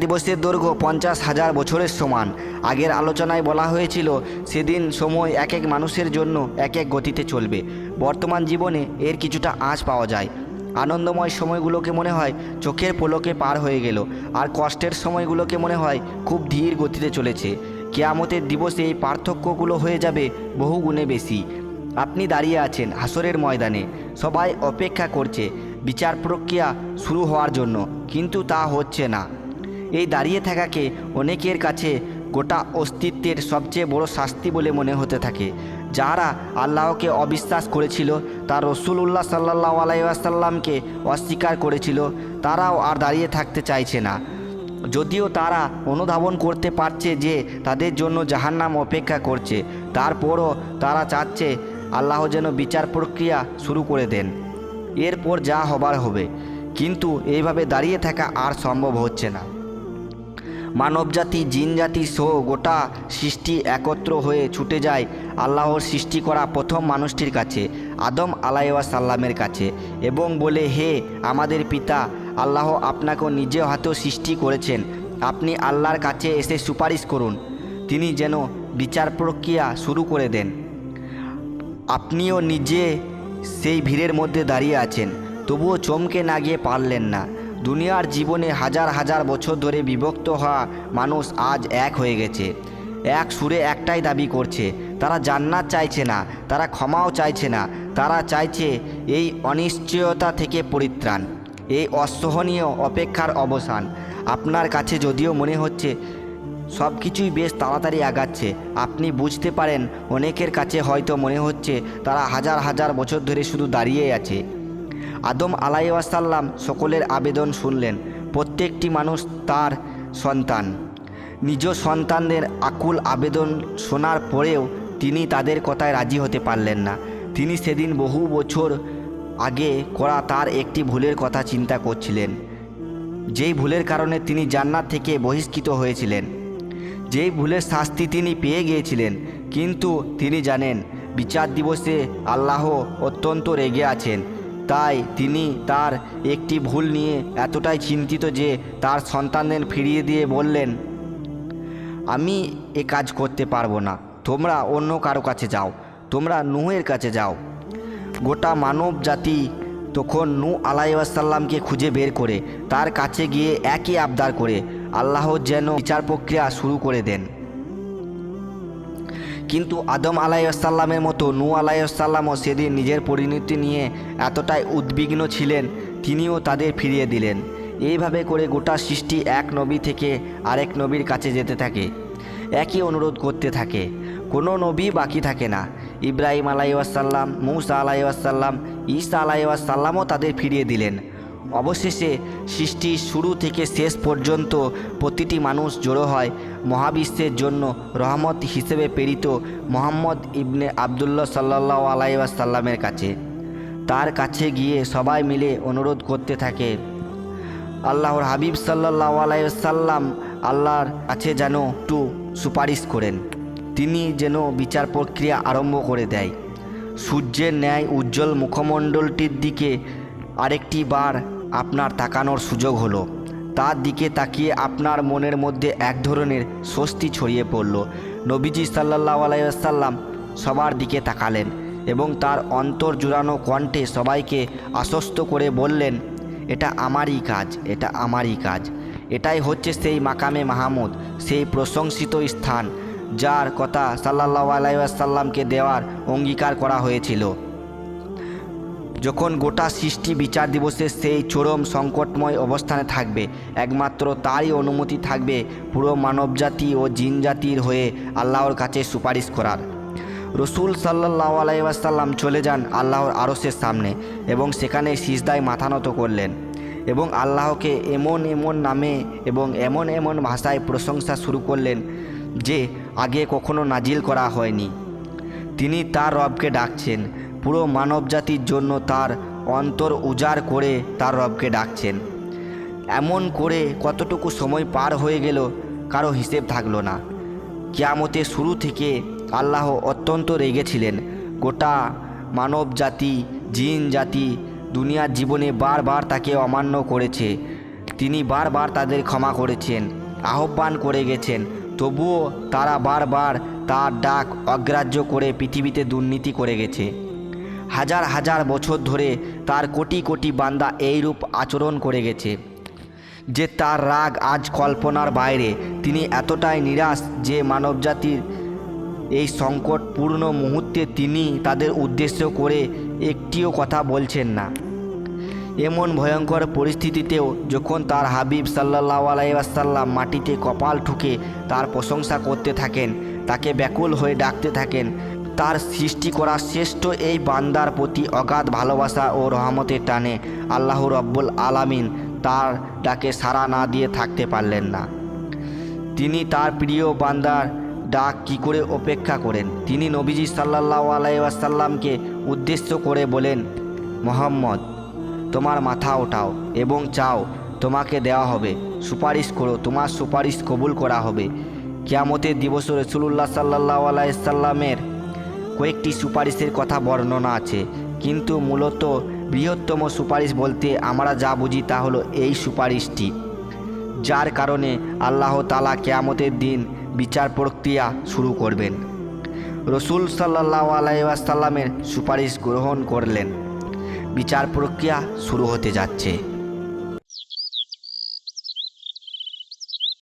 দিবসের দৈর্ঘ্য 50,000 বছরের সমান। আগের আলোচনায় বলা হয়েছিল সেদিন সময় এক এক মানুষের জন্য এক এক গতিতে চলবে। বর্তমান জীবনে এর কিছুটা আঁচ পাওয়া যায়। আনন্দময় সময়গুলোকে মনে হয় চোখের পলকে পার হয়ে গেল, আর কষ্টের সময়গুলোকে মনে হয় খুব ধীর গতিতে চলেছে। কিয়ামতের দিবসে এই পার্থক্যগুলো হয়ে যাবে বহু গুণে বেশি। আপনি দাঁড়িয়ে আছেন হাসরের ময়দানে, সবাই অপেক্ষা করছে বিচার প্রক্রিয়া শুরু হওয়ার জন্য, কিন্তু তা হচ্ছে না। এই দাঁড়িয়ে থাকাকে অনেকের কাছে গোটা অস্তিত্বের সবচেয়ে বড় শাস্তি বলে মনে হতে থাকে। যারা আল্লাহকে অবিশ্বাস করেছিল, তার রসুলুল্লাহ সাল্লাল্লাহু আলাইহি ওয়াসাল্লামকে অস্বীকার করেছিল, তারাও আর দাঁড়িয়ে থাকতে চাইছে না। যদিও তারা অনুধাবন করতে পারছে যে তাদের জন্য জাহান্নাম অপেক্ষা করছে, তারপরও তারা চাচ্ছে আল্লাহ যেন বিচার প্রক্রিয়া শুরু করে দেন, এরপর যা হবার হবে। কিন্তু এইভাবে দাঁড়িয়ে থাকা আর সম্ভব হচ্ছে না। মানবজাতি, জিনজাতি সহ গোটা সৃষ্টি একত্র হয়ে ছুটে যায় আল্লাহর সৃষ্টি করা প্রথম মানুষটির কাছে, আদম আলাইহিস সালামের কাছে, এবং বলে, হে আমাদের পিতা, আল্লাহ আপনাকেও নিজে হাতেও সৃষ্টি করেছেন, আপনি আল্লাহর কাছে এসে সুপারিশ করুন, তিনি যেন বিচার প্রক্রিয়া শুরু করে দেন। আপনিও নিজে সেই ভিড়ের মধ্যে দাঁড়িয়ে আছেন, তবুও চমকে না গিয়ে পারলেন না। দুনিয়ার জীবনে হাজার হাজার বছর ধরে বিভক্ত হওয়া মানুষ আজ এক হয়ে গেছে। এক সুরে একটাই দাবি করছে, তারা জান্নাত চাইছে না, তারা ক্ষমাও চাইছে না, তারা চাইছে এই অনিশ্চয়তা থেকে পরিত্রাণ, এই অসহনীয় অপেক্ষার অবসান। আপনার কাছে যদিও মনে হচ্ছে সব কিছুই বেশ তাড়াতাড়ি আগাচ্ছে, আপনি বুঝতে পারেন অনেকের কাছে হয়তো মনে হচ্ছে তারা হাজার হাজার বছর ধরে শুধু দাঁড়িয়ে আছে। আদম আলাইহিস সালাম সকলের আবেদন শুনলেন। প্রত্যেকটি মানুষ তার সন্তান, নিজ সন্তানদের আকুল আবেদন শোনার পরেও তিনি তাদের কথায় রাজি হতে পারলেন না। তিনি সেদিন বহু বছর আগে করা তার একটি ভুলের কথা চিন্তা করছিলেন, যেই ভুলের কারণে তিনি জান্নাত থেকে বহিষ্কৃত হয়েছিলেন, যেই ভুলের শাস্তি তিনি পেয়ে গিয়েছিলেন। কিন্তু তিনি জানেন বিচার দিবসে আল্লাহ অত্যন্ত রেগে আছেন, তাই তিনি তার একটি ভুল নিয়ে এতটাই চিন্তিত যে তার সন্তানদের ফিরিয়ে দিয়ে বললেন, আমি এ কাজ করতে পারবো না, তোমরা অন্য কারো কাছে যাও, তোমরা নূহের কাছে যাও। গোটা মানব জাতি তখন নূহ আলাইহিস সালামকে খুঁজে বের করে তার কাছে গিয়ে একই আবদার করে আল্লাহ যেন বিচার প্রক্রিয়া শুরু করে দেন। কিন্তু আদম আলাইহিস সালামের মতো নূহ আলাইহিস সালামও সেদিন নিজের পরিণতি নিয়ে এতটাই উদ্বিগ্ন ছিলেন, তিনিও তাদের ফিরিয়ে দিলেন। এইভাবে করে গোটা সৃষ্টি এক নবী থেকে আরেক নবীর কাছে যেতে থাকে, একই অনুরোধ করতে থাকে, কোনো নবী বাকি থাকে না। ইব্রাহিম আলাইহিস সালাম, মূসা আলাইহিস সালাম, ঈসা আলাইহিস সালামও তাদের ফিরিয়ে দিলেন। অবশেষে সৃষ্টির শুরু থেকে শেষ পর্যন্ত প্রতিটি মানুষ জড়ো হয় মহাবিশ্বের জন্য রহমত হিসেবে প্রেরিত মুহাম্মদ ইবনে আবদুল্লাহ সাল্লাল্লাহু আলাইহি ওয়াসাল্লামের কাছে। তার কাছে গিয়ে সবাই মিলে অনুরোধ করতে থাকে, আল্লাহর হাবিব সাল্লাল্লাহু আলাইহি ওয়াসাল্লাম আল্লাহর কাছে যেন একটু সুপারিশ করেন, তিনি যেন বিচার প্রক্রিয়া আরম্ভ করে দেয়। সূর্যের ন্যায় উজ্জ্বল মুখমণ্ডলটির দিকে আরেকটি বার আপনার তাকানোর সুযোগ হলো। তার দিকে তাকিয়ে আপনার মনের মধ্যে এক ধরনের স্বস্তি ছড়িয়ে পড়ল। নবীজি সাল্লাল্লাহু আলাইহি ওয়াসাল্লাম সবার দিকে তাকালেন এবং তার অন্তর জুড়ানো কণ্ঠে সবাইকে আশ্বস্ত করে বললেন, এটা আমারই কাজ, এটা আমারই কাজ। এটাই হচ্ছে সেই মাকামে মাহমুদ, সেই প্রশংসিত স্থান যার কথা সাল্লাল্লাহু আলাইহি ওয়াসাল্লামকে দেওয়ার অঙ্গীকার করা হয়েছিল। যখন গোটা সৃষ্টি বিচার দিবসে সেই চরম সংকটময় অবস্থানে থাকবে, একমাত্র তারই অনুমতি থাকবে পুরো মানবজাতি ও জিনজাতির হয়ে আল্লাহর কাছে সুপারিশ করার। রসুল সাল্লাল্লাহু আলাইহি ওয়াসাল্লাম চলে যান আল্লাহর আরশের সামনে এবং সেখানে সিজদায় মাথা নত করলেন এবং আল্লাহকে এমন এমন নামে এবং এমন এমন ভাষায় প্রশংসা শুরু করলেন যে আগে কখনো নাজিল করা হয়নি। তিনি তার রবকে ডাকছেন, পুরো মানবজাতির জন্য তার অন্তর উজাড় করে তার রবকে ডাকছেন। এমন করে কতটুকু সময় পার হয়ে গেল কারো হিসেব থাকলো না। কিয়ামতের শুরু থেকে আল্লাহ অত্যন্ত রেগেছিলেন। গোটা মানব জাতি, জিন জাতি দুনিয়ার জীবনে বারবার তাকে অমান্য করেছে। তিনি বারবার তাদের ক্ষমা করেছেন, আহ্বান করে গেছেন, তবুও তারা বারবার তার ডাক অগ্রাহ্য করে পৃথিবীতে দুর্নীতি করে গেছে। হাজার হাজার বছর ধরে তার কোটি কোটি বান্দা এইরূপ আচরণ করে গেছে যে তার রাগ আজ কল্পনার বাইরে। তিনি এতটাই নিরাশ যে মানবজাতির এই সংকটপূর্ণ মুহূর্তে তিনি তাদের উদ্দেশ্য করে একটিও কথা বলছেন না। এমন ভয়ঙ্কর পরিস্থিতিতেও যখন তার হাবিব সাল্লাল্লাহু আলাইহি ওয়াসাল্লাম মাটিতে কপাল ঠুকে তার প্রশংসা করতে থাকেন, তাকে ব্যাকুল হয়ে ডাকতে থাকেন, তার সৃষ্টি করা শ্রেষ্ঠ এই বান্দার প্রতি অগাধ ভালোবাসা ও রহমতের টানে আল্লাহ রব্বুল আলামিন তার ডাকে সাড়া না দিয়ে থাকতে পারলেন না। তিনি তার প্রিয় বান্দার ডাক কী করে উপেক্ষা করেন। তিনি নবীজি সাল্লাল্লাহু আলাইহি ওয়াসাল্লামকে উদ্দেশ্য করে বলেন, মুহাম্মদ, তোমার মাথা ওঠাও এবং চাও, তোমাকে দেওয়া হবে। সুপারিশ করো, তোমার সুপারিশ কবুল করা হবে। কিয়ামতের দিবসে রাসূলুল্লাহ সাল্লাল্লাহু আলাইহি ওয়াসাল্লামের কয়েকটি সুপারিশের কথা বর্ণনা আছে, কিন্তু মূলত বৃহত্তম সুপারিশ বলতে আমরা যা বুঝি তা হলো এই সুপারিশটি, যার কারণে আল্লাহ তাআলা কিয়ামতের দিন বিচার প্রক্রিয়া শুরু করবেন। রসুল সাল্লাল্লাহু আলাইহি ওয়াসাল্লামের সুপারিশ গ্রহণ করলেন, বিচার প্রক্রিয়া শুরু হতে যাচ্ছে।